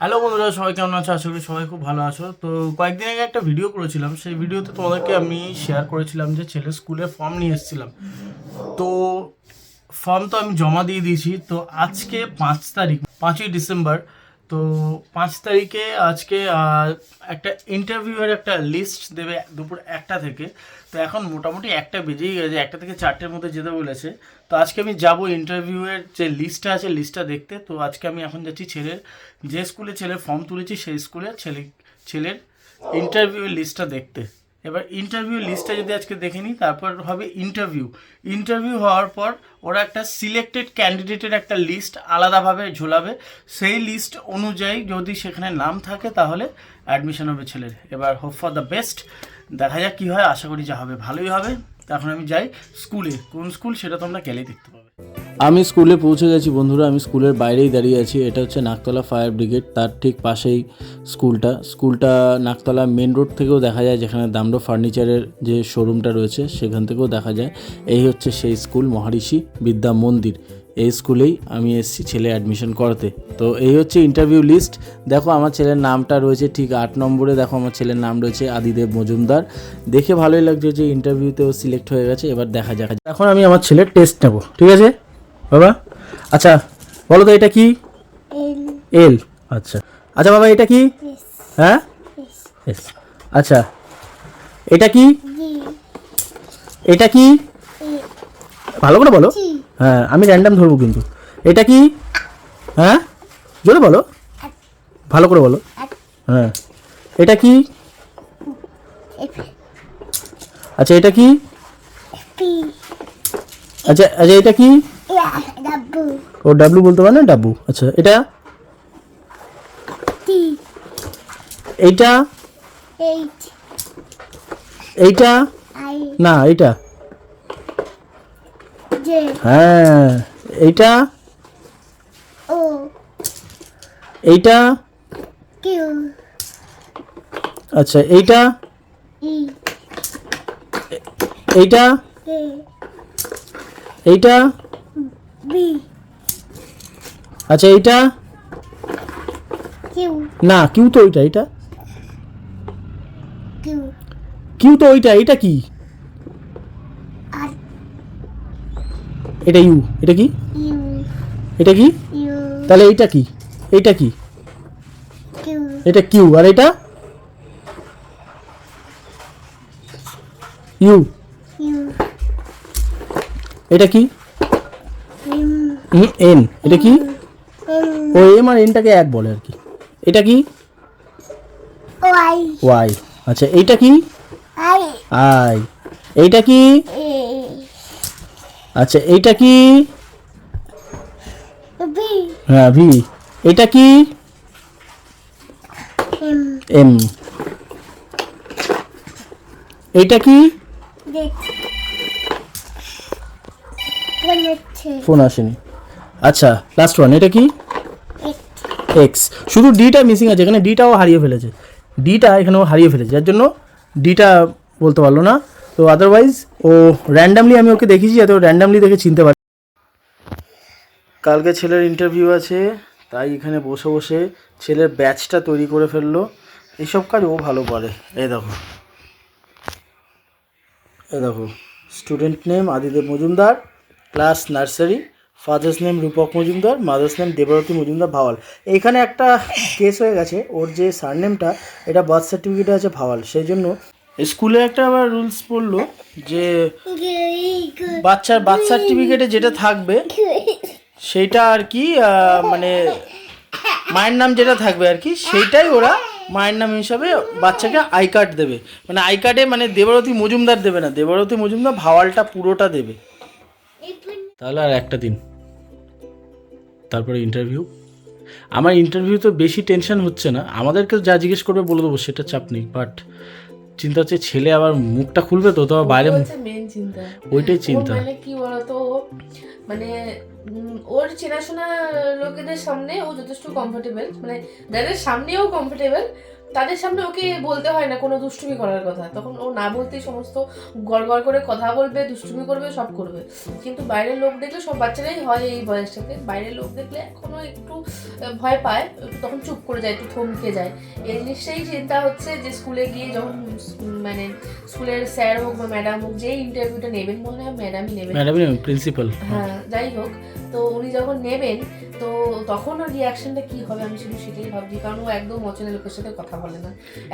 Hello বন্ধুরা, সবাই কেমন আছো? আশা করি সবাই খুব ভালো আছো। তো কয়েকদিন আগে একটা ভিডিও করেছিলাম, সেই ভিডিওতে তোমাদেরকে আমি শেয়ার করেছিলাম যে ছেলের স্কুলের ফর্ম নিয়ে এসেছিলাম। তো ফর্ম তো আমি জমা দিয়ে দিয়েছি। তো আজকে 5 তারিখ, 5ই ডিসেম্বর। তো 5 তারিখে আজকে একটা ইন্টারভিউয়ের একটা লিস্ট দেবে দুপুর 1টা থেকে। তো এখন মোটামুটি 1টা বেজেই গেছে, 1টা থেকে 4টের মধ্যে যেতে বলেছে। তো আজকে আমি যাব ইন্টারভিউয়ের যে লিস্টটা আছে লিস্টটা দেখতে। তো আজকে আমি এখন যাচ্ছি ছেলের যে স্কুলে ছেলের ফর্ম তুলেছি সেই স্কুলে ছেলের ইন্টারভিউয়ের লিস্টটা দেখতে। এবার ইন্টারভিউ লিস্টটা যদি আজকে দেখে নিই, তারপর হবে ইন্টারভিউ হওয়ার পর ওরা একটা সিলেক্টেড ক্যান্ডিডেটের একটা লিস্ট আলাদাভাবে ঝোলাবে। সেই লিস্ট অনুযায়ী যদি সেখানে নাম থাকে তাহলে অ্যাডমিশন হবে ছেলের। এবার হোপ ফর দ্য বেস্ট, দেখা যাক কী হয়। আশা করি যা হবে ভালোই হবে। তো এখন আমি যাই স্কুলে। কোন স্কুল সেটা তোমরা গেলেই দেখতে পাবে। আমি স্কুলে পৌঁছে গেছি বন্ধুরা। আমি স্কুলের বাইরেই দাঁড়িয়ে আছি। এটা হচ্ছে নাকতলা ফায়ার ব্রিগেড, তার ঠিক পাশেই স্কুলটা নাকতলা মেন রোড থেকেও দেখা যায়, যেখানে দামড়ো ফার্নিচারের যে শোরুমটা রয়েছে সেখান থেকেও দেখা যায়। এই হচ্ছে সেই স্কুল, মহারিষি বিদ্যা মন্দির। এই স্কুলেই আমি এসেছি ছেলে অ্যাডমিশন করাতে। তো এই হচ্ছে ইন্টারভিউ লিস্ট। দেখো আমার ছেলের নামটা রয়েছে ঠিক 8 নম্বরে। দেখো আমার ছেলের নাম রয়েছে আদিদেব মজুমদার। দেখে ভালোই লাগছে যে ইন্টারভিউতেও সিলেক্ট হয়ে গেছে। এবার দেখা যাক। এখন আমি আমার ছেলের টেস্ট নেব, ঠিক আছে বাবা? আচ্ছা বলো তো, এটা কি? এল। আচ্ছা আচ্ছা বাবা, এটা কি? হ্যাঁ, এস। আচ্ছা এটা কি? এটা কি? ভালো করে বলো। হ্যাঁ, আমি র্যান্ডাম ধরবো কিন্তু। এটা কি? হ্যাঁ, জোরে বলো, ভালো করে বলো। হ্যাঁ, এটা কি? আচ্ছা এটা কি? আচ্ছা আচ্ছা এটা কি? ও ডাব্লু বলতে পারে না, ডাব্বু। আচ্ছা এটা? এইটা? এইটা না, এইটা? হ্যাঁ, এইটা? এইটা? আচ্ছা এইটা? এইটা? এইটা? আচ্ছা এইটা? না, কিউ তো ওইটা। এটা কিউ তো ওইটা। এটা কি? এটা ইউ। এটা কি? এটা কি? তাহলে এইটা কি? এইটা কি? এটা কিউ। আর এটা ইউ। এটা কি? এন। এটা কি? ও এম আর এনটাকে এক বলে আর কি। এটা কি? ওয়াই। আচ্ছা এইটা কি? আই। এইটা কি? আচ্ছা এইটা কি? হ্যাঁ, ভি। এটা কি? এম। এইটা কি? ফোন আসেনি। আচ্ছা লাস্ট ওয়ান, এটা কি? এক্স। শুধু ডিটা মিসিং আছে এখানে, ডিটাও হারিয়ে ফেলেছে। ডিটা এখানেও হারিয়ে ফেলেছে, যার জন্য ডিটা বলতে পারলো না। তো আদারওয়াইজ ও র্যান্ডামলি, আমি ওকে দেখিয়েছি যাতে ও র্যান্ডামলি দেখে চিনতে পারে। কালকে ছেলের ইন্টারভিউ আছে, তাই এখানে বসে বসে ছেলের ব্যাচটা তৈরি করে ফেললো। এইসব কাজ ও ভালো পারে। এই দেখো, student name Adidev Majumdar, class nursery, father's name Rupak Majumdar, mother's name Debrati Majumdar Bhawal. এইখানে একটা কেস হয়ে গেছে, ওর যে সারনেমটা এটা বার্থ সার্টিফিকেটে আছে ভাওয়াল, সেই জন্য স্কুলে একটা আবার রুলস পড়লো যে বাচ্চার বার্থ সার্টিফিকেটে যেটা থাকবে সেইটা আর কি, মানে মায়ের নাম যেটা থাকবে আর কি, সেইটাই ওরা মায়ের নাম হিসাবে বাচ্চাকে আই কার্ড দেবে। মানে আই কার্ডে মানে দেবরতী মজুমদার দেবে না, দেবরতী মজুমদার ভাওয়ালটা পুরোটা দেবে। তাহলে আর একটা দিন, তারপরে ইন্টারভিউ। আমার ইন্টারভিউ তো বেশি টেনশন হচ্ছে না, আমাদেরকে যা জিজ্ঞেস করবে বলে দেবো, সেটা চাপ নেই। বাট চিন্তা হচ্ছে ছেলে আবার মুখটা খুলবে তো বাইরে, মেন চিন্তা ওইটাই চিন্তা। মানে কি বলতো, মানে ওর চেনাশোনা লোকেদের সামনে ও যথেষ্ট কমফোর্টেবল, মানে যাদের সামনেও কমফোর্টেবল, তাদের সামনে ওকে বলতে হয় না কোনো দুষ্টুমি করার কথা, তখন ও না বলতেই সমস্ত গড়গড় করে কথা বলবে, দুষ্টুমি করবে, সব করবে। কিন্তু বাইরের লোক দেখলে, সব বাচ্চারাই হয় এই বয়সটাতে, বাইরের লোক দেখলে এখনো একটু ভয় পায়, তখন চুপ করে যায়, একটু থমকে যায়। এই জিনিসটাই চিন্তা হচ্ছে যে স্কুলে গিয়ে যখন মানে স্কুলের স্যার হোক বা ম্যাডাম হোক, যে ইন্টারভিউটা নেবেন, মনে হয় ম্যাডামই নেবেন, প্রিন্সিপাল, হ্যাঁ যাই হোক, তো উনি যখন নেবেন তো তখন ওর রিয়াকশনটা কি হবে আমি শুধু সেটাই ভাবছি। কারণ ও একদম অচেনা লোকের সাথে কথা বলে না,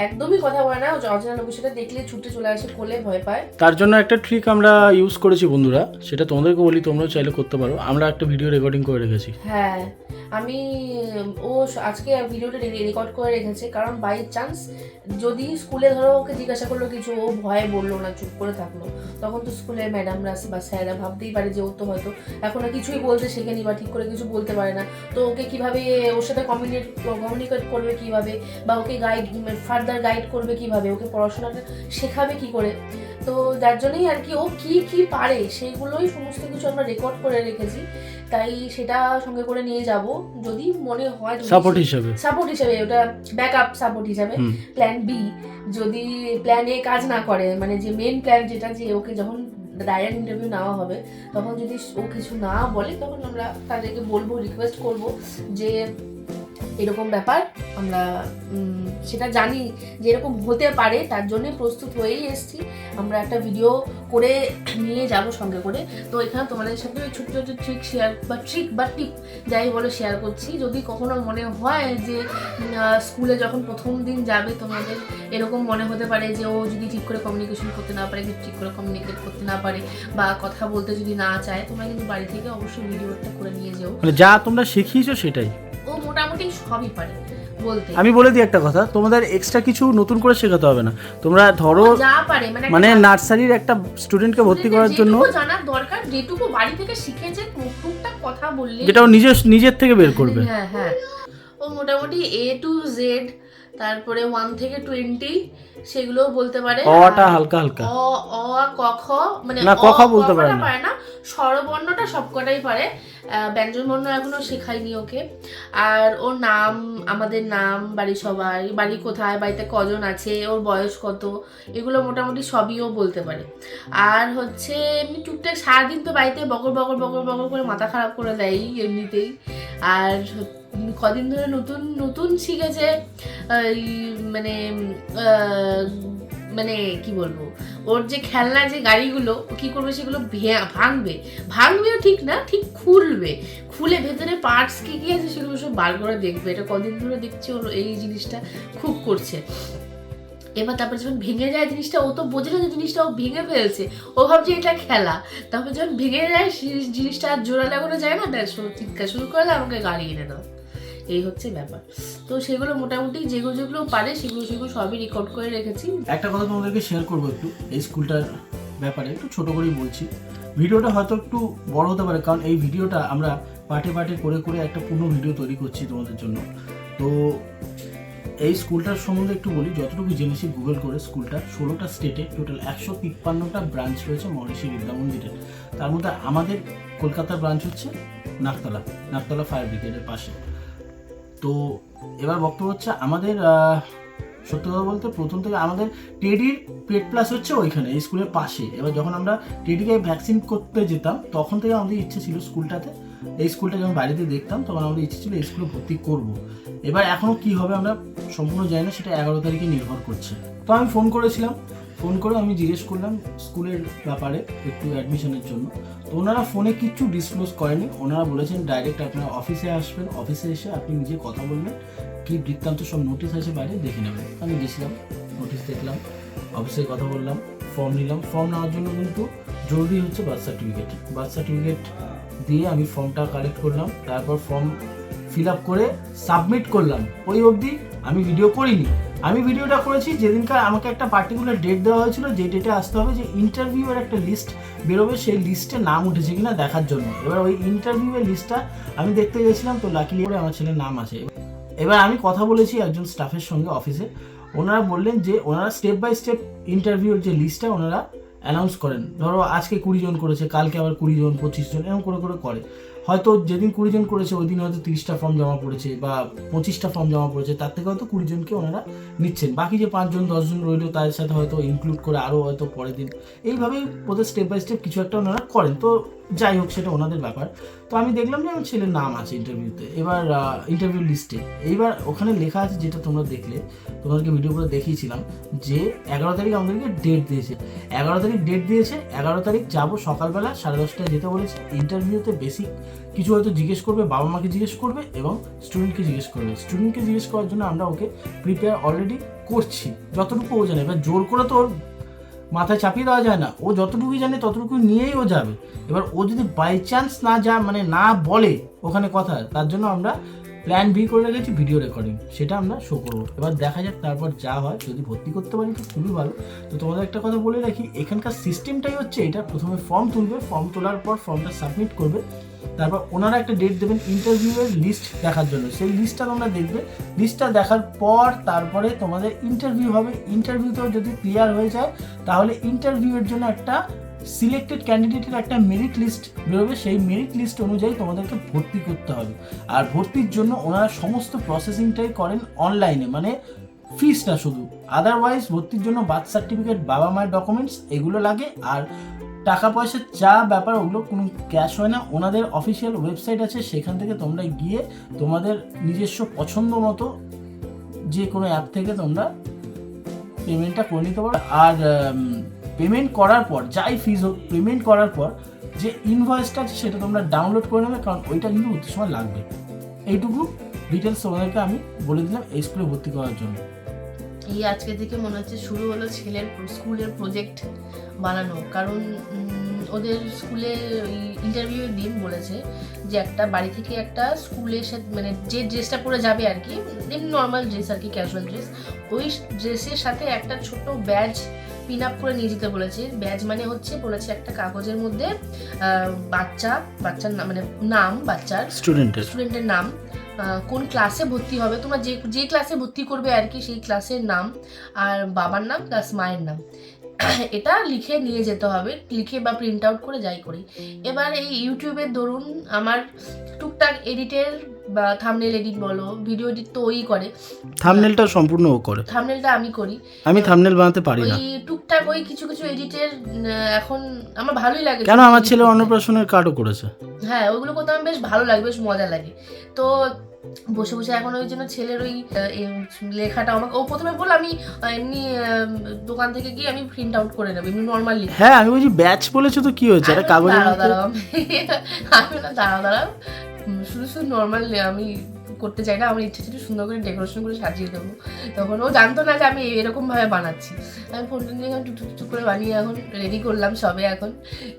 একদমই কথা বলে না, অচেনা লোকের সাথে দেখলে ছুটে চলে আসে, কোলে ভয় পায়। তার জন্য একটা ট্রিক আমরা ইউজ করেছি বন্ধুরা, সেটা তোমাদেরকে বলি, তোমরাও চাইলে করতে পারো। আমরা একটা ভিডিও রেকর্ডিং করে রেখেছি। হ্যাঁ, আমি ও আজকে ভিডিওটা রেকর্ড করে রেখেছে, কারণ বাই চান্স যদি স্কুলে ধরো ওকে জিজ্ঞাসা করলো কিছু, ও ভয়ে বললো না, চুপ করে থাকলো, তখন তো স্কুলের ম্যাডামরা বা স্যাররা ভাবতেই পারে যে ও তো হয়তো এখনো কিছুই বলতে শেখেনি বা ঠিক করে কিছু বলতে পারে না, তো ওকে কিভাবে ওর সাথে কমিউনিকেট করবে কিভাবে, বা ওকে ফার্দার গাইড করবে কিভাবে, ওকে পড়াশোনাটা শেখাবে কি করে। তো যার জন্যই আর কি ও কি পারে সেইগুলোই সমস্ত কিছু আমরা রেকর্ড করে রেখেছি, তাই সেটা সঙ্গে করে নিয়ে যাব যদি মনে হয় সাপোর্ট হিসেবে, ওটা ব্যাকআপ সাপোর্ট হিসেবে। প্ল্যান বি, যদি প্ল্যান এ কাজ না করে, মানে যে মেন প্ল্যান যেটা, যে ওকে যখন ডাইরেক্ট ইন্টারভিউ নেওয়া হবে তখন যদি ও কিছু না বলে, তখন আমরা তাদেরকে বলবো, রিকোয়েস্ট করব যে এরকম ব্যাপার, আমরা সেটা জানি যে এরকম হতে পারে, তার জন্য প্রস্তুত হয়েই এসেছি, আমরা একটা ভিডিও করে নিয়ে যাব সঙ্গে করে। তো এখানে তোমাদের সাথে ছোট্ট ছোট্ট ট্রিক বা টিপ যাই বলে শেয়ার করছি। যদি কখনো মনে হয় যে স্কুলে যখন প্রথম দিন যাবে তোমাদের এরকম মনে হতে পারে যে ও যদি ঠিক করে কমিউনিকেশন করতে না পারে, ঠিক করে কমিউনিকেট করতে না পারে, বা কথা বলতে যদি না চায়, তোমরা কিন্তু বাড়ি থেকে অবশ্যই ভিডিওটা করে নিয়ে যেও, মানে যা তোমরা শিখিয়েছো সেটাই। ও মোটামুটি সবই পারে বলতে। আমি বলে দিই একটা কথা, তোমাদের এক্সট্রা কিছু নতুন করে শেখাতে হবে না। তোমরা ধরো যা পারে, মানে নার্সারির একটা স্টুডেন্টকে ভর্তি করার জন্য জানার দরকার, যেটুকু বাড়ি থেকে শিখেছে টুকটাক কথা বললে, যেটা ও নিজের থেকে বের করবে। হ্যাঁ হ্যাঁ, ও মোটামুটি A to Z, তারপরে 1 থেকে 20 সেগুলোও বলতে পারে। অটা হালকা হালকা, অ ক খ, মানে না ক খ বলতে পারে না, স্বরবর্ণটা সবকটাই পারে, ব্যঞ্জন বর্ণ এখনো শেখায়নি ওকে। আর ওর নাম, আমাদের নাম, বাড়ি সবাই, বাড়ি কোথায়, বাড়িতে কজন আছে, ওর বয়স কত, এগুলো মোটামুটি সবই ও বলতে পারে। আর হচ্ছে এমনি টুকটাক সারাদিন তো বাড়িতে বকর বকর বকর বকর করে মাথা খারাপ করে দেয় এমনিতেই। আর কদিন ধরে নতুন নতুন শিখেছে, মানে মানে কি বলবো, ওর যে খেলনা যে গাড়িগুলো কি করবে, সেগুলো ভাঙবেও ঠিক না, ঠিক খুলে ভেতরে পার্টস কি কি আছে সেগুলো সব বার করে দেখবে। এটা কদিন ধরে দেখছি ওর এই জিনিসটা খুব করছে। এবার তারপর যখন ভেঙে যায় জিনিসটা, ও তো বোঝে না যে জিনিসটা ও ভেঙে ফেলছে, ও ভাবছে এটা খেলা। তারপর যখন ভেঙে যায় জিনিসটা আর জোড়া লাগানো যায় না, ব্যাস চিৎকার শুরু করলে আমাকে গাড়ি এনে দাও, এই হচ্ছে ব্যাপার। তো সেগুলো মোটামুটি যেগুলো পারে সেগুলো সবই রেকর্ড করে রেখেছি। একটা কথা তোমাদেরকে শেয়ার করবো একটু এই স্কুলটার ব্যাপারে, একটু ছোট করেই বলছি। ভিডিওটা হয়তো একটু বড় হতে পারে, কারণ এই ভিডিওটা আমরা পার্টে করে একটা পূর্ণ ভিডিও তৈরি করছি তোমাদের জন্য। তো এই স্কুলটার সম্বন্ধে একটু বলি, যতটুকু জেনেছি গুগল করে, স্কুলটা 16টা স্টেটে টোটাল 153টা ব্রাঞ্চ রয়েছে মহর্ষি বিদ্যা মন্দিরের। তার মধ্যে আমাদের কলকাতার ব্রাঞ্চ হচ্ছে নাকতলা ফায়ার ব্রিগেডের পাশে। তো এবার বক্তব্য হচ্ছে আমাদের সত্যি কথা বলতে প্রথম থেকে আমাদের টেডির পেড প্লাস হচ্ছে ওইখানে এই স্কুলের পাশে। এবার যখন আমরা টেডিকে ভ্যাকসিন করতে যেতাম তখন থেকে আমাদের ইচ্ছে ছিল স্কুলটাতে, এই স্কুলটা যখন বাড়িতে দেখতাম তখন আমাদের ইচ্ছে ছিল এই স্কুলে ভর্তি করব। এবার এখনও কী হবে আমরা সম্পূর্ণ জানি না, সেটা 11 তারিখে নির্ভর করছে। তো আমি ফোন করে আমি জিজ্ঞেস করলাম স্কুলের ব্যাপারে একটু অ্যাডমিশনের জন্য। তো ওনারা ফোনে কিচ্ছু ডিসক্লোজ করেনি, ওনারা বলেছেন ডাইরেক্ট আপনারা অফিসে আসবেন, অফিসে এসে আপনি নিজে কথা বলবেন, কি বৃত্তান্ত সব নোটিশ আছে বাইরে দেখে নেবেন। আমি গেছিলাম, নোটিশ দেখলাম, অফিসে কথা বললাম, ফর্ম নিলাম। ফর্ম নেওয়ার জন্য কিন্তু জরুরি হচ্ছে বার্থ সার্টিফিকেট দিয়ে আমি ফর্মটা কালেক্ট করলাম, তারপর ফর্ম ফিল আপ করে সাবমিট করলাম। ওই অবধি আমি ভিডিও করিনি। আমি ভিডিওটা করেছি যেদিনকার আমাকে একটা পার্টিকুলার ডেট দেওয়া হয়েছিল, যে ডেটে আসতে হবে, যে ইন্টারভিউয়ের একটা লিস্ট বেরোবে, সেই লিস্টে নাম উঠেছে কিনা দেখার জন্য। এবার ওই ইন্টারভিউয়ের লিস্টটা আমি দেখতে গেছিলাম, তো লাকিলি করে আমার ছেলের নাম আছে। এবার আমি কথা বলেছি একজন স্টাফের সঙ্গে অফিসে, ওনারা বললেন যে ওনারা স্টেপ বাই স্টেপ ইন্টারভিউর যে লিস্টটা ওনারা অ্যানাউন্স করেন। ধরো আজকে 20 জন করেছে, কালকে আবার 20 জন 25 জন এরকম করে করে। হয়তো যেদিন 20 জন করেছে ওই দিন হয়তো 30টা ফর্ম জমা পড়েছে বা 25টা ফর্ম জমা পড়েছে, তার থেকে হয়তো 20 জনকে ওনারা নিচ্ছেন। বাকি যে 5 জন 10 জন রইলো তাদের সাথে হয়তো ইনক্লুড করে আরও হয়তো পরের দিন, এইভাবেই ওদের স্টেপ বাই স্টেপ কিছু একটা ওনারা করেন। তো যাই হোক, সেটা ওনাদের ব্যাপার। তো আমি দেখলাম যে আমার ছেলের নাম আছে ইন্টারভিউতে, এবার ইন্টারভিউ লিস্টে এইবার ওখানে লেখা আছে, যেটা তোমরা দেখলে, তোমাদেরকে ভিডিও করে দেখিয়েছিলাম যে 11 তারিখ আমাদেরকে ডেট দিয়েছে। 11 তারিখ ডেট দিয়েছে, 11 তারিখ যাবো সকালবেলা 10:30টায় যেতে বলেছে। ইন্টারভিউতে বেসিক কিছু হয়তো জিজ্ঞেস করবে, বাবা মাকে জিজ্ঞেস করবে এবং স্টুডেন্টকে জিজ্ঞেস করবে। স্টুডেন্টকে জিজ্ঞেস করার জন্য আমরা ওকে প্রিপেয়ার অলরেডি করছি যতটুকু ও জানে। এবার জোর করে তো ওর মাথায় চাপিয়ে দেওয়া যায় না, ও যতটুকুই জানে ততটুকু নিয়েই ও যাবে। এবার ও যদি বাই চান্স না বলে ওখানে কথা, তার জন্য আমরা প্ল্যান বি করে রেখেছি ভিডিও রেকর্ডিং, সেটা আমরা শো করবো। এবার দেখা যাক তারপর যা হয়, যদি ভর্তি করতে পারি তো খুবই ভালো। তো তোমাদের একটা কথা বলে রাখি, এখানকার সিস্টেমটাই হচ্ছে এটা, প্রথমে ফর্ম তুলবে, ফর্ম তোলার পর ফর্মটা সাবমিট করবে, তারপর ওনারা একটা ডেট দেবেন ইন্টারভিউয়ের লিস্ট দেখার জন্য। সেই লিস্টটা তোমরা দেখবে, লিস্টটা দেখার পর তারপরে তোমাদের ইন্টারভিউ হবে। ইন্টারভিউতেও যদি ক্লিয়ার হয়ে যায় তাহলে ইন্টারভিউয়ের জন্য একটা সিলেক্টেড ক্যান্ডিডেটের একটা মেরিট লিস্ট বেরোবে। সেই মেরিট লিস্ট অনুযায়ী তোমাদেরকে ভর্তি করতে হবে। আর ভর্তির জন্য ওনারা সমস্ত প্রসেসিংটাই করেন অনলাইনে, মানে ফিসটা শুধু। আদারওয়াইজ ভর্তির জন্য বার্থ সার্টিফিকেট, বাবা মায়ের ডকুমেন্টস এগুলো লাগে। আর টাকা পয়সার যা ব্যাপার ওগুলো কোনো ক্যাশ হয় না। ওনাদের অফিসিয়াল ওয়েবসাইট আছে, সেখান থেকে তোমরা গিয়ে তোমাদের নিজস্ব পছন্দ মতো যে কোনো অ্যাপ থেকে তোমরা পেমেন্টটা করে নিতে পারো। আর পেমেন্ট করার পর, যাই ফিজ হোক, পেমেন্ট করার পর যে ইনভয়েসটা আছে সেটা তোমরা ডাউনলোড করে নেবে, কারণ ওইটা কিন্তু ভর্তির সময় লাগবে। এইটুকু ডিটেলস তোমাদেরকে আমি বলে দিলাম এই স্কুলে ভর্তি করার জন্য। এই আজকে থেকে মনে হচ্ছে শুরু হলো ছেলের স্কুলের প্রজেক্ট বানানো। কারণ ওদের স্কুলে ইন্টারভিউয়ের দিন বলেছে যে একটা বাড়ি থেকে একটা স্কুলের সাথে, মানে যে ড্রেসটা পরে যাবে আর কি, এমনি নর্মাল ড্রেস আর কি, ক্যাজুয়াল ড্রেস, ওই ড্রেসের সাথে একটা ছোট ব্যাজ পিন আপ করে নিয়ে যেতে বলেছে। ব্যাজ মানে হচ্ছে বলেছে একটা কাগজের মধ্যে বাচ্চার নাম, মানে নাম বাচ্চার, স্টুডেন্টের নাম, কোন ক্লাসে ভর্তি হবে, তোমরা যে ক্লাসে ভর্তি করবে আর কি সেই ক্লাসের নাম, আর বাবার নাম প্লাস মায়ের নাম, এটা লিখে নিয়ে যেতে হবে, লিখে বা প্রিন্ট আউট করে যাই করি। এবার এই ইউটিউবের ধরুন আমার টুকটাক এডিটের বা থাম্বনেল এডিট বলো, ভিডিও এডিট তো ওই করে, থাম্বনেলটা সম্পূর্ণ ও করে, থাম্বনেলটা আমি করি, আমি থাম্বনেল বানাতে পারি না। ওই টুকটাক ওই কিছু কিছু এডিটের এখন আমার ভালোই লাগে। কেন, আমার ছেলে অন্নপ্রাশনের কার্ডও করেছে। হ্যাঁ, ওইগুলো করতে আমার বেশ ভালো লাগে, বেশ মজা লাগে। তো বসে বসে এখন ওই জন্য ছেলের ওই লেখাটা আমাকে, ও প্রথমে বললো আমি এমনি দোকান থেকে গিয়ে আমি প্রিন্ট আউট করে নেবো, এমনি নর্মাল লিখে। হ্যাঁ, আমি বলছি ব্যাচ বলেছো তো কি হয়েছে, একটা কাগজের দাঁড়াও শুধু নর্মাল আমি করতে চাই না, আমার ইচ্ছে ছিল সুন্দর করে ডেকোরেশন করে সাজিয়ে দেবো। তখন ও জানতো না যে আমি এরকম ভাবে বানাচ্ছি। আমি ফোনটা নিয়ে এখন টুকটুক করে বানিয়ে এখন রেডি করলাম সবে এখন।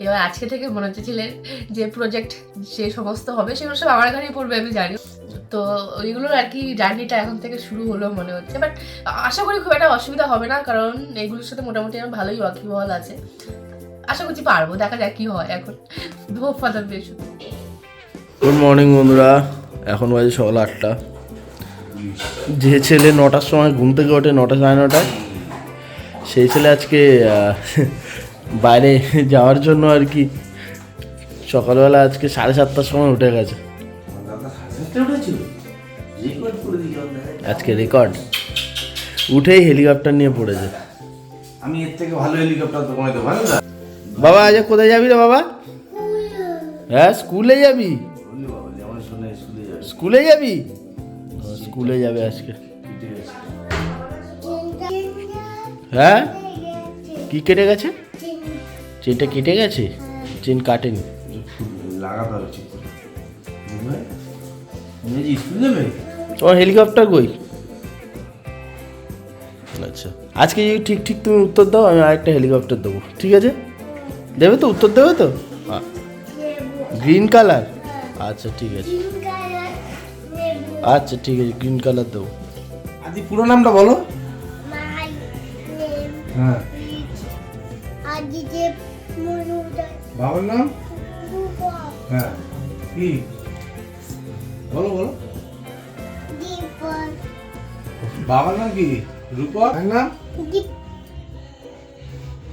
এবার আজকে থেকে মনে হচ্ছে ছেলের যে প্রজেক্ট সে সমস্ত হবে সেগুলো সব আমার ঘরেই পড়বে, আমি জানি। তো ওইগুলোর আর কি জার্নিটা এখন থেকে শুরু হলো মনে হচ্ছে। বাট আশা করি খুব একটা অসুবিধা হবে না, কারণ এগুলোর সাথে মোটামুটি আমার ভালোই ওয়াকিবহাল আছে। আশা করছি পারবো, দেখা যাক কি হয়। এখন hope for the best. Good morning বন্ধুরা, এখন বাজে সকাল 8টা। যে ছেলে 9টার সময় ঘুম থেকে ওঠে, 9টা 9:30, সেই ছেলে আজকে বাইরে যাওয়ার জন্য আর কি সকালবেলা আজকে 7:30টার সময় উঠে গেছে। আজকে রেকর্ড, উঠেই হেলিকপ্টার নিয়ে পড়েছে। আমি এর থেকে ভালো হেলিকপ্টার তোমায় দেবো। বাবা আজ কোথায় যাবি রে বাবা? হ্যাঁ, স্কুলে যাবি? স্কুলে যাবি? স্কুলে যাবে আজকে। হ্যাঁ, কি কেটে গেছে? চেনটা কেটে গেছে? চেন কাটেনি, লাগাতে হবে ঠিক করে। স্কুল যাবে? তোমার হেলিকপ্টার কই? আচ্ছা, আজকে যদি ঠিক তুমি উত্তর দাও, আমি আরেকটা হেলিকপ্টার দেবো, ঠিক আছে? দেবে তো, উত্তর দেবে তো? Green colour? আচ্ছা ঠিক আছে, আচ্ছা ঠিক আছে, গ্রিন কালার দেবো। আদি পুরো নামটা বলো। হ্যাঁ, বাবার নাম? হ্যাঁ, কি বলো বলো। বাবার নাম কি? রূপক। নাম?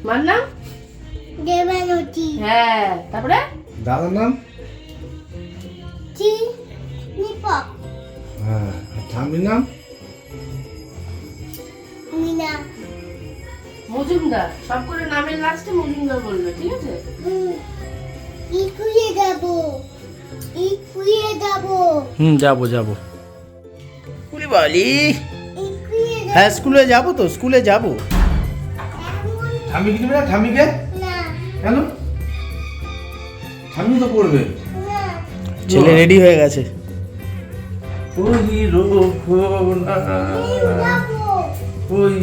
মার নাম দেবানতি। হ্যাঁ, তারপরে দাদার নাম? হ্যাঁ, ঠাম্মির নাম? মজুমদার, সব করে নামের লাস্টে মজুমদার বলবে, ঠিক আছে? যাবো যাবো। কুলি বলি, হ্যাঁ স্কুলে যাবো তো, স্কুলে যাবো। ঠাম্মিকে দিবি না? ঠাম্মিকে? কেন? ঠাম্মি তো করবে। ছেলে রেডি হয়ে গেছে। ওই রোখনা, ওই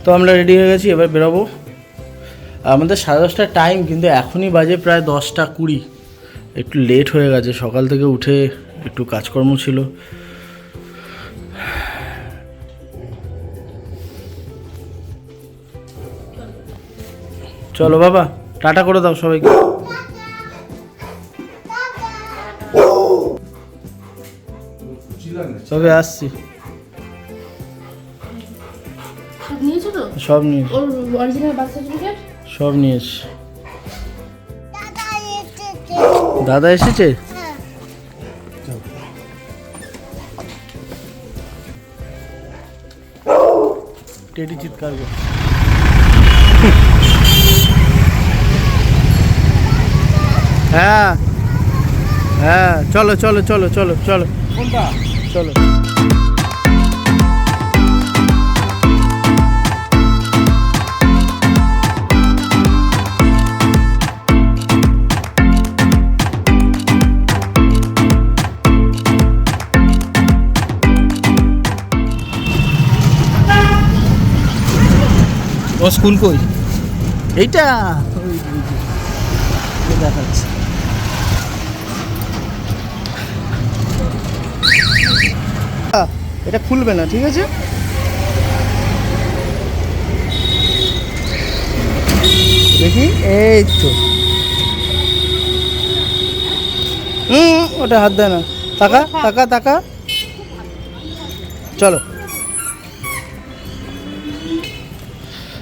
তো আমরা রেডি হয়ে গেছি, এবার বেরোবো। আমাদের 10:30টার টাইম, কিন্তু এখনই বাজে প্রায় 10:20। একটু লেট হয়ে গেছে, সকাল থেকে উঠে একটু কাজকর্ম ছিল। চলো বাবা, টাটা করে দাও সবাইকে। তবে আসছি, সব নিয়েছো তো? সব নিয়ে ওর অরিজিনাল বার্থ সার্টিফিকেট? সব নিয়ে এসছি। দাদা এসেছে? টেডি চিৎকার করে। হ্যাঁ হ্যাঁ, চলো চলো চলো চলো চলো কোনটা? চলো। ও স্কুল কই? এইটা দেখাচ্ছে। এটা খুলবে না, ঠিক আছে? দেখি, এই তো। ওটা হাত দেয় না। তাকা তাকা তাকা, চলো।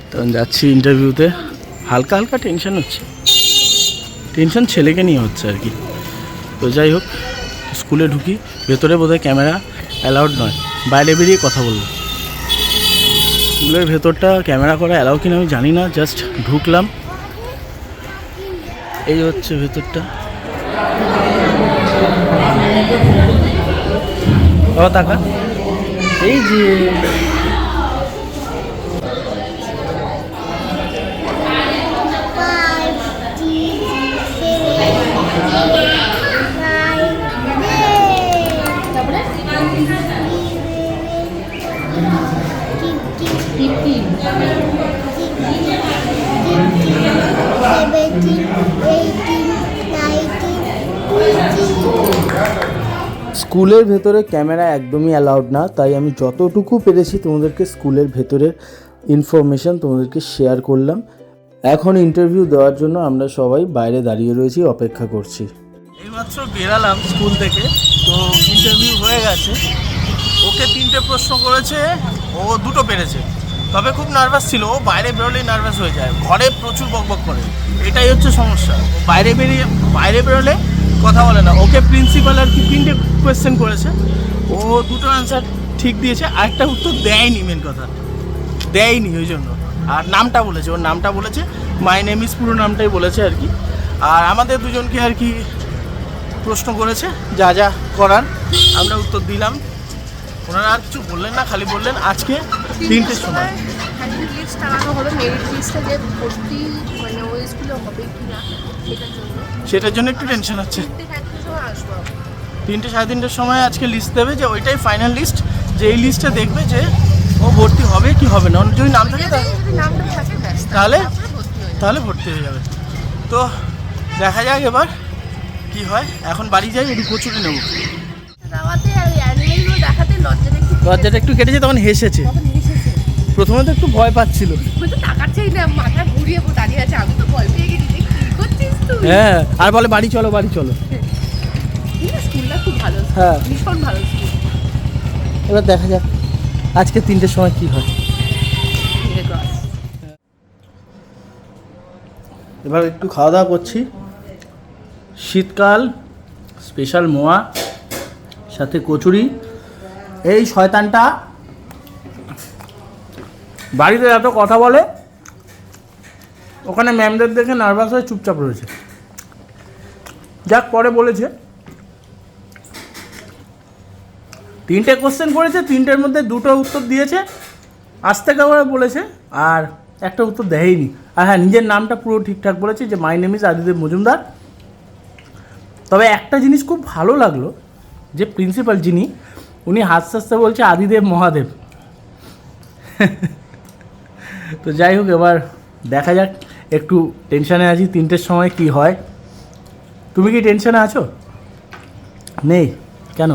তখন যাচ্ছি ইন্টারভিউতে। হালকা হালকা টেনশন হচ্ছে, টেনশন ছেলেকে নিয়ে হচ্ছে আর কি। তো যাই হোক, স্কুলে ঢুকি। ভেতরে বোধহয় ক্যামেরা অ্যালাউড নয়, বাইরে বেরিয়ে কথা বলবো। স্কুলের ভেতরটা ক্যামেরা করা অ্যালাউ কিনা আমি জানি না, জাস্ট ঢুকলাম। এই হচ্ছে ভেতরটা। বাবা তাকা, এই যে তারপরে স্কুলের ভেতরে ক্যামেরা একদমই অ্যালাউড না, তাই আমি যতটুকু পেরেছি তোমাদেরকে স্কুলের ভেতরের ইনফরমেশান তোমাদেরকে শেয়ার করলাম। এখন ইন্টারভিউ দেওয়ার জন্য আমরা সবাই বাইরে দাঁড়িয়ে রয়েছি, অপেক্ষা করছি। এইমাত্র বেরালাম স্কুল থেকে, তো ইন্টারভিউ হয়ে গেছে। ওকে 3টে প্রশ্ন করেছে, ও 2টো পেরেছে। তবে খুব নার্ভাস ছিল, ও বাইরে বেরোলেই নার্ভাস হয়ে যায়, ঘরে প্রচুর বকবক করে, এটাই হচ্ছে সমস্যা। বাইরে বেরোলে কথা বলে না। ওকে প্রিন্সিপাল আর কি 3টে কোয়েশ্চেন করেছে, ও 2টো অ্যান্সার ঠিক দিয়েছে, আরেকটা উত্তর দেয়নি। মেন কথা দেয়নি, ওই জন্য। আর নামটা বলেছে, ওর নামটা বলেছে, মাই নেম ইজ পুরো নামটাই বলেছে আর কি। আর আমাদের দুজনকে আর কি প্রশ্ন করেছে, যা যা করার আমরা উত্তর দিলাম। ওনারা আর কিছু বললেন না, খালি বললেন আজকে 3টের সময় লিস্ট টানানো হলো, মেরিট লিস্টে যে ভর্তি মানে ওই স্কুলে হবে কি না সেটার জন্য একটু টেনশন হচ্ছে। 3টে 3:30টার সময় আজকে লিস্ট দেবে, যে ওইটাই ফাইনাল লিস্ট, যে এই লিস্টে দেখবে যে ও ভর্তি হবে কি হবে না। যদি নাম থাকে তাহলে ভর্তি হয়ে যাবে। তো দেখা যাক এবার কি হয়। এখন বাড়ি যাই, একটু কচুরি নেবো। লজ্জাটা একটু কেটেছে, তখন হেসেছে। প্রথমে তো একটু ভয় পাচ্ছিল। হ্যাঁ, আর বলে বাড়ি চলো বাড়ি চলো। হ্যাঁ, এবার দেখা যাক আজকে 3টের সময় কি হয়। এবার একটু খাওয়া দাওয়া করছি, শীতকাল স্পেশাল মোয়া সাথে কচুরি। এই শয়তানটা বাড়িতে এত কথা বলে, ওখানে ম্যামদের দেখে নার্ভাস হয়ে চুপচাপ রয়েছে। যাক, পরে বলেছে 3টে কোশ্চেন করেছে, 3টের মধ্যে 2টো উত্তর দিয়েছে, আসতে করে বলেছে, আর একটা উত্তর দেয়নি। আর হ্যাঁ, নিজের নামটা পুরো ঠিকঠাক বলেছে যে মাই নেম ইজ আদিদেব মজুমদার। তবে একটা জিনিস খুব ভালো লাগলো, যে প্রিন্সিপাল যিনি, উনি হাসতে হাসতে বলছে আদিদেব মহাদেব। তো যাই হোক, এবার দেখা যাক। একটু টেনশানে আছি 3টের সময় কি হয়। তুমি কি টেনশানে আছো? নেই কেন?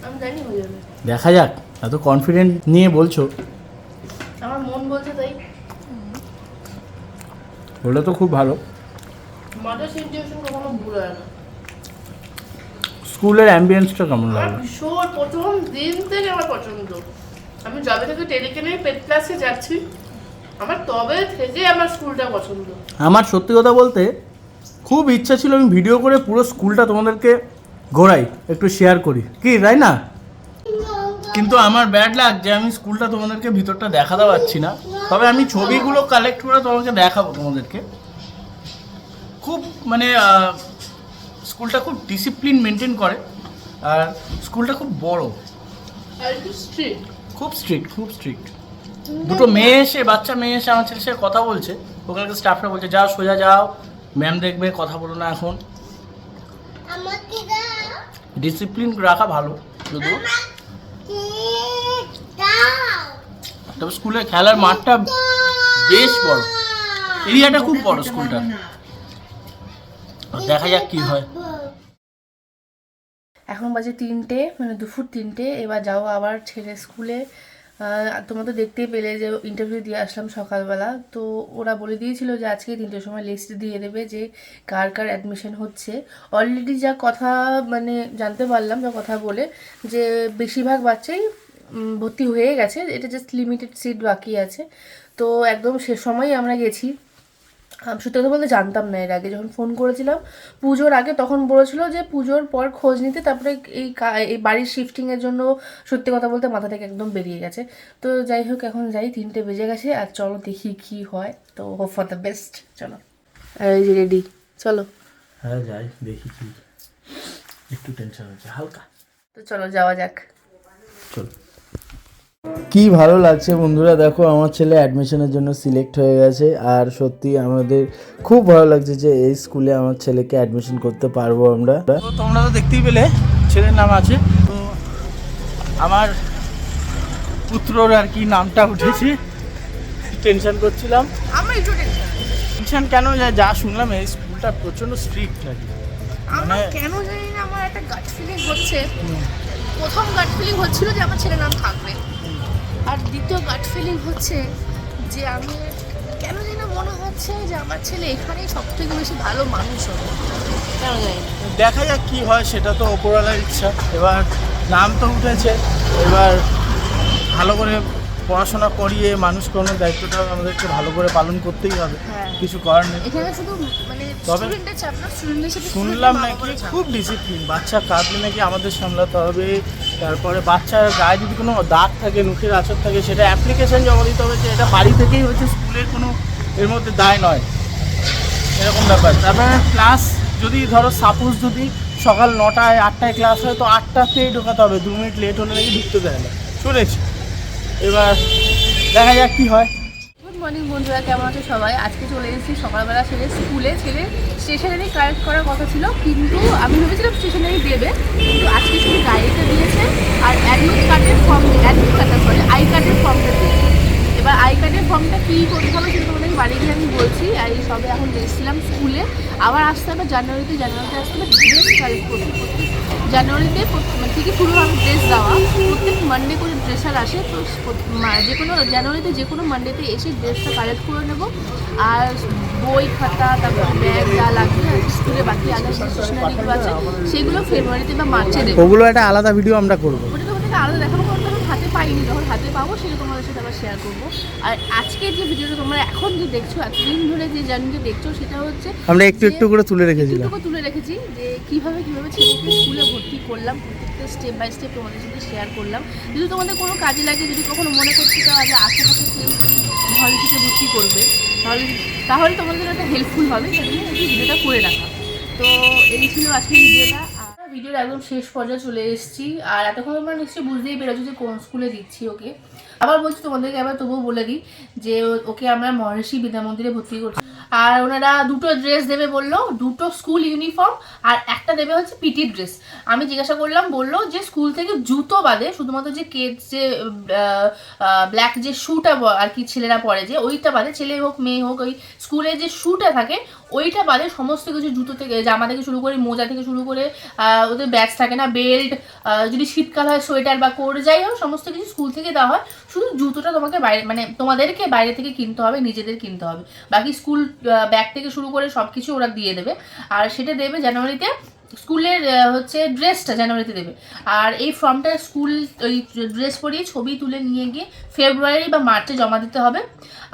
আমি জানি হয়ে যাবে, দেখা যাক, এত কনফিডেন্ট নিয়ে বলছো, আমার মন বলছে তাই। বলে তো খুব ভালো। মাদার সিচুয়েশন কখনো ভুল হয় না। স্কুলের অ্যাম্বিয়েন্সটা কেমন আমার লাগলো? ভীষণ প্রথম দিন থেকে আমার পছন্দ। আমি যবে থেকে টেলিকেনে পেট ক্লাসে যাচ্ছি, আমার তবে থেকে আমার স্কুলটা পছন্দ। আমার সত্যি কথা বলতে খুব ইচ্ছা ছিল আমি ভিডিও করে পুরো স্কুলটা তোমাদেরকে ঘোরাই, একটু শেয়ার করি, কি তাই না? কিন্তু আমার ব্যাড লাগ যে আমি স্কুলটা তোমাদেরকে ভিতরটা দেখাতে পারছি না। তবে আমি ছবিগুলো কালেক্ট করে তোমাকে দেখাবো তোমাদেরকে। খুব মানে স্কুলটা খুব ডিসিপ্লিন মেনটেন করে, আর স্কুলটা খুব বড়, আর একটু স্ট্রিক্ট। খুব স্ট্রিক্ট, খুব স্ট্রিক্ট। দুটো মেয়ে এসে, বাচ্চা মেয়ে এসে আমার ছেলের সাথে কথা বলছে, ওখানকার স্টাফরা বলছে যাও সোজা যাও, ম্যাম দেখবে, কথা বলো না এখন। ডিসিপ্লিন রাখা ভালো যদিও। তবে স্কুলের খেলার মাঠটা বেশ বড়, এরিয়াটা খুব বড় স্কুলটা। দেখা যাক কি হয়। এখন বাজে 3টে, মানে দুপুর 3টে। এবার যাও আবার ছেলে স্কুলে। তোমরা তো দেখতেই পেলে যে ইন্টারভিউ দিয়ে আসলাম সকালবেলা। তো ওরা বলে দিয়েছিল যে আজকে 3টের সময় লিস্ট দিয়ে দেবে যে কার কার অ্যাডমিশন হচ্ছে। অলরেডি যা কথা মানে জানতে পারলাম, যা কথা বলে, যে বেশিরভাগ বাচ্চাই ভর্তি হয়ে গেছে, এটা জাস্ট লিমিটেড সিট বাকি আছে। তো একদম শেষ সময়ই আমরা গেছি। সত্যি কথা বলতে জানতাম না এর আগে, যখন ফোন করেছিলাম পুজোর আগে তখন বলেছিল যে পুজোর পর খোঁজ নিতে, তারপরে এই বাড়ির শিফটিংয়ের জন্য সত্যি কথা বলতে মাথা থেকে একদম বেরিয়ে গেছে। তো যাই হোক, এখন যাই, 3টে বেজে গেছে, আর চলো দেখি কি হয়। তো হোপ ফর দ্য বেস্ট, চলো। আর এই যে রেডি, চলো। হ্যাঁ যাই, দেখি কি, একটু টেনশন হচ্ছে হালকা। তো চলো যাওয়া যাক। চলো। কি ভালো লাগছে বন্ধুরা, দেখো আমার ছেলে অ্যাডমিশনের জন্য সিলেক্ট হয়ে গেছে। আর সত্যি আমাদের খুব ভালো লাগছে যে এই স্কুলে আমার ছেলেকে অ্যাডমিশন করতে পারবো আমরা। তো তোমরা তো দেখতেই পেলে ছেলের নাম আছে। তো আমার পুত্রর আর কি নামটা উঠেছে, টেনশন করছিলাম। আমার একটু টেনশন কেন, যা শুনলাম এই স্কুলটা প্রচণ্ড স্ট্রিক্ট লাগে। আমার কেন জানি না, আমার একটা গাট ফিলিং হচ্ছে। প্রথম গাট ফিলিং হচ্ছিল যে আমার ছেলের নাম থাকবে, আর দ্বিতীয় গাট ফিলিং হচ্ছে যে আমি কেন জানি না মনে হচ্ছে যে আমার ছেলে এখানেই সব থেকে বেশি ভালো মানুষ হবে, কেন জানি না। দেখা যাক কি হয়, সেটা তো ওপরওয়ালার ইচ্ছা। এবার নাম তো উঠেছে, এবার ভালো করে পড়াশোনা করিয়ে মানুষ করানোর দায়িত্বটা আমাদেরকে ভালো করে পালন করতেই হবে, কিছু করার নেই। এখানে শুধু মানে তবে স্টুডেন্টের চাপ না, স্টুডেন্টের সাথে শুনলাম নাকি খুব ডিসিপ্লিন, বাচ্চা কাঁদলে নাকি আমাদের সামলাতে হবে। তারপরে বাচ্চার গায়ে যদি কোনো দাগ থাকে, মুখের আঁচড় থাকে, সেটা অ্যাপ্লিকেশন জমা দিতে হবে যে এটা বাড়ি থেকেই হচ্ছে, স্কুলের কোনো এর মধ্যে দায় নয়, এরকম ব্যাপার। তারপরে ক্লাস যদি ধরো সাপোজ যদি সকাল 9টায় 8টায় ক্লাস হয়, তো 8টাতেই ঢোকাতে হবে, 2 মিনিট লেট হলে নাকি ঢুকতে দেয় না, শুনেছি। এবার দেখা যাক কী হয়। গুড মর্নিং বন্ধুরা, কেমন আছে সবাই? আজকে চলে এসেছি সকালবেলা, ছেলে স্কুলে। ছেলে স্টেশনারি কালেক্ট করার কথা ছিল, কিন্তু আমি ভেবেছিলাম স্টেশনারি দেবে, কিন্তু আজকে শুধু ডায়েরিটা দিয়েছে আর অ্যাডমিট কার্ডের ফর্ম, আই কার্ডের ফর্মটা দিয়েছে। এবার আই কার্ডের ফর্মটা কী করতে হবে সেটা তোমাদের বাড়ি গিয়ে আমি বলছি। আর এই সবে এখন এসেছিলাম স্কুলে, আবার আসতে হবে জানুয়ারিতে আসতে হবে ড্রেস কালেক্ট করতে। জানুয়ারিতে থেকে শুরু হবে ড্রেস দেওয়া, প্রত্যেক মানডে করে ড্রেসার আসে। তো যে কোনো জানুয়ারিতে যে কোনো মানডেতে এসে ড্রেসটা কালেক্ট করে নেবো। আর বই খাতা, তারপর ব্যাগ যা লাগবে স্কুলে বাকি আলাদা স্টেশনারিগুলো আছে, সেগুলো ফেব্রুয়ারিতে বা মার্চে দেবো। ওগুলো একটা আলাদা ভিডিও আমরা করবো। ওটা তোমাদেরকে আলাদা দেখাবো, কারণ তখন হাতে পাইনি, যখন হাতে পাবো সেটা তোমাদের সাথে আবার শেয়ার করবো। আর আজকে যে ভিডিওটা তোমরা এখন যে দেখছো, এতদিন ধরে যে জার্নিটা দেখছো, সেটা হচ্ছে আমরা একটু একটু করে তুলে রেখেছিলাম, একটু তুলে রেখেছি যে কিভাবে ছেলেকে স্কুলে ভর্তি করলাম, প্রত্যেকটা স্টেপ বাই স্টেপ তোমাদের সাথে শেয়ার করলাম। যদি তোমাদের কোনো কাজে লাগে, যদি কখনো মনে করতে চাও যে আশেপাশে কেউ মহালিশিতে ভর্তি করবে, তাহলে তোমাদের একটা হেল্পফুল হবে, সেজন্য এই ভিডিওটা করে রাখা। তো এই ছিল আজকের ভিডিওটা। ভিডিওর একদম শেষ পর্যায়ে চলে এসেছি। আর এতক্ষণ তোমরা নিশ্চয়ই বুঝতেই পেরেছো যে কোন স্কুলে দিচ্ছি ওকে। আবার বলছি তোমাদেরকে, আবার তবুও বলে দিই যে ওকে আমরা মহর্ষি বিদ্যা মন্দিরে ভর্তি করছি। আর ওনারা দুটো ড্রেস দেবে বললো, দুটো স্কুল ইউনিফর্ম আর একটা দেবে হচ্ছে পিটি ড্রেস। আমি জিজ্ঞাসা করলাম, বললো যে স্কুল থেকে জুতো বাদে শুধুমাত্র যে যে ব্ল্যাক যে শুটা আর কি ছেলেরা পরে, যে ওইটা বাদে, ছেলে হোক মেয়ে হোক, ওই স্কুলে যে শুটা থাকে ওইটা বাদে সমস্ত কিছু, জুতো থেকে, জামা থেকে শুরু করে, মোজা থেকে শুরু করে, ওদের ব্যাগ থাকে না, বেল্ট, যদি শীতকাল হয় সোয়েটার বা কোট, যাই হোক সমস্ত কিছু স্কুল থেকে দেওয়া হয়। শুধু জুতোটা তোমাকে বাইরে, মানে তোমাদেরকে বাইরে থেকে কিনতে হবে, নিজেদের কিনতে হবে। বাকি স্কুল ব্যাগ থেকে শুরু করে সব কিছু ওরা দিয়ে দেবে। আর সেটা দেবে জানুয়ারিতে, স্কুলের হচ্ছে ড্রেসটা জানুয়ারিতে দেবে। আর এই ফর্মটা স্কুল ওই ড্রেস পরিয়ে ছবি তুলে নিয়ে গিয়ে ফেব্রুয়ারি বা মার্চে জমা দিতে হবে।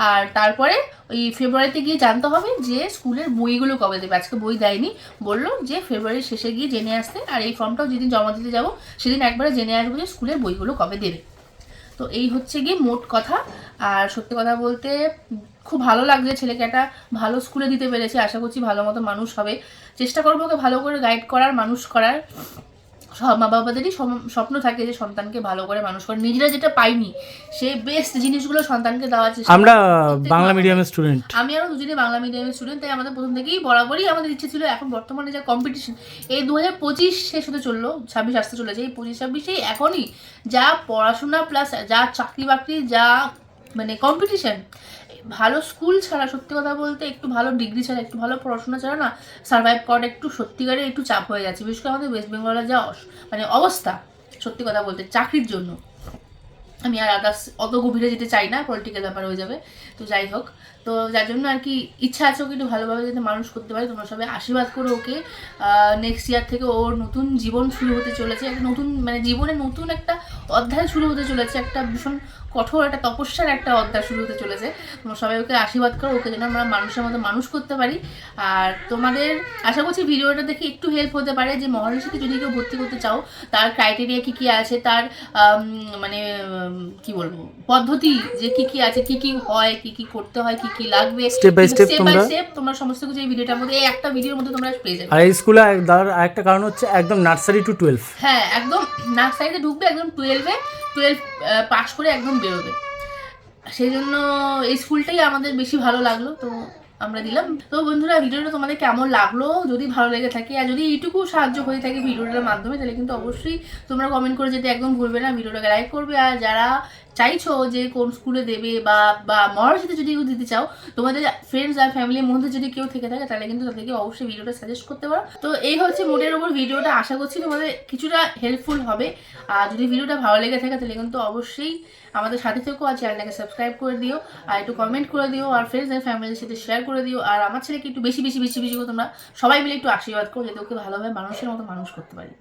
আর তারপরে ওই ফেব্রুয়ারিতে গিয়ে জানতে হবে যে স্কুলের বইগুলো কবে দেবে। আজকে বই দেয়নি, বললো যে ফেব্রুয়ারির শেষে গিয়ে জেনে আসতে। আর এই ফর্মটাও যেদিন জমা দিতে যাবো সেদিন একবারে জেনে আসবো যে স্কুলের বইগুলো কবে দেবে। তো এই হচ্ছে গিয়ে মোট কথা। আর সত্যি কথা বলতে খুব ভালো লাগছে, ছেলেকে একটা ভালো স্কুলে দিতে পেরেছে। আশা করছি ভালো মতো মানুষ হবে। চেষ্টা করবো ওকে ভালো করে গাইড করার, মানুষ করার। সব মা বাবাদেরই স্বপ্ন থাকে যে সন্তানকে ভালো করে মানুষ করে, নিজেরা যেটা পাইনি সেই বেস্ট জিনিসগুলো সন্তানকে দেওয়ার চেষ্টা। আমরা বাংলা মিডিয়ামের স্টুডেন্ট, আমি আরও দুজনে বাংলা মিডিয়ামের স্টুডেন্ট, তাই আমাদের প্রথম থেকেই বরাবরই আমাদের ইচ্ছে ছিল। এখন বর্তমানে যা কম্পিটিশন, এই 2025 শেষ হতে চললো, 26 আসতে চলেছে, এই 25-26 এখনই যা পড়াশোনা প্লাস যা চাকরি বাকরি, যা মানে কম্পিটিশন, ভালো স্কুল ছাড়া, সত্যি কথা বলতে একটু ভালো ডিগ্রি ছাড়া, একটু ভালো পড়াশোনা ছাড়া না সার্ভাইভ করাটা একটু সত্যিকারে একটু চাপ হয়ে যাচ্ছে। বিশেষ করে আমাদের ওয়েস্ট বেঙ্গলের যা মানে অবস্থা, সত্যি কথা বলতে চাকরির জন্য। আমি আর আদার্স অত গভীরে যেতে চাই না, পলিটিক্যাল ব্যাপার হয়ে যাবে। তো যাই হোক, তো যার জন্য আর কি ইচ্ছা আছে ওকে একটু ভালোভাবে যাতে মানুষ করতে পারে। তোমরা সবাই আশীর্বাদ করো ওকে। নেক্সট ইয়ার থেকে ওর নতুন জীবন শুরু হতে চলেছে, একটা নতুন মানে জীবনে নতুন একটা অধ্যায় শুরু হতে চলেছে, একটা ভীষণ কঠোর একটা তপস্যার একটা অধ্যায় শুরু হতে চলেছে। তোমরা সবাই ওকে আশীর্বাদ করো, ওকে যেন আমরা মানুষের মতো মানুষ করতে পারি। আর তোমাদের আশা করছি ভিডিওটা দেখে একটু হেল্প হতে পারে, যে মহর্ষিতে যদি কেউ ভর্তি করতে চাও তার ক্রাইটেরিয়া কী কী আছে, তার মানে কি বলবো পদ্ধতি, যে কি কি আছে, কি কি হয়, কি কি করতে হয়, কি কি লাগবে, স্টেপ বাই স্টেপ তোমরা সমস্ত কিছু এই ভিডিওটার মধ্যে, এই একটা ভিডিওর মধ্যে তোমরা পেয়ে যাবে। আর এই স্কুলে আরেকটা কারণ হচ্ছে একদম নার্সারি টু 12। হ্যাঁ, একদম নার্সারিতে ঢুকবে, একদম 12 পাস করে একদম বেরোবে। সেই জন্য এই স্কুলটাই আমাদের বেশি ভালো লাগলো, তো আমরা দিলাম। তো বন্ধুরা, ভিডিওটা তোমাদের কেমন লাগলো, যদি ভালো লেগে থাকে আর যদি এইটুকু সাহায্য হয়ে থাকে ভিডিওটার মাধ্যমে, তাহলে কিন্তু অবশ্যই তোমরা কমেন্ট করে যেতে একদম ভুলবে না, ভিডিওটাকে লাইক করবে। আর যারা চাইছো যে কোন স্কুলে দেবে বা মহর্ষিতে যদি কেউ দিতে চাও, তোমাদের ফ্রেন্ডস আর ফ্যামিলির মধ্যে যদি কেউ থেকে থাকে, তাহলে কিন্তু তাদেরকে অবশ্যই ভিডিওটা সাজেস্ট করতে পারো। তো এই হচ্ছে মোটের ওপর ভিডিওটা, আশা করছি তোমাদের কিছুটা হেল্পফুল হবে। আর যদি ভিডিওটা ভালো লেগে থাকে তাহলে কিন্তু অবশ্যই আমাদের সাথে থেকো, আর চ্যানেলটাকে সাবস্ক্রাইব করে দিও, আর একটু কমেন্ট করে দিও, আর ফ্রেন্ডস আর ফ্যামিলির সাথে শেয়ার করে দিও। আর আমার ছেলেকে একটু বেশি করে তোমরা সবাই মিলে একটু আশীর্বাদ করো, যাতে ওকে ভালোভাবে মানুষের মতো মানুষ করতে পারি।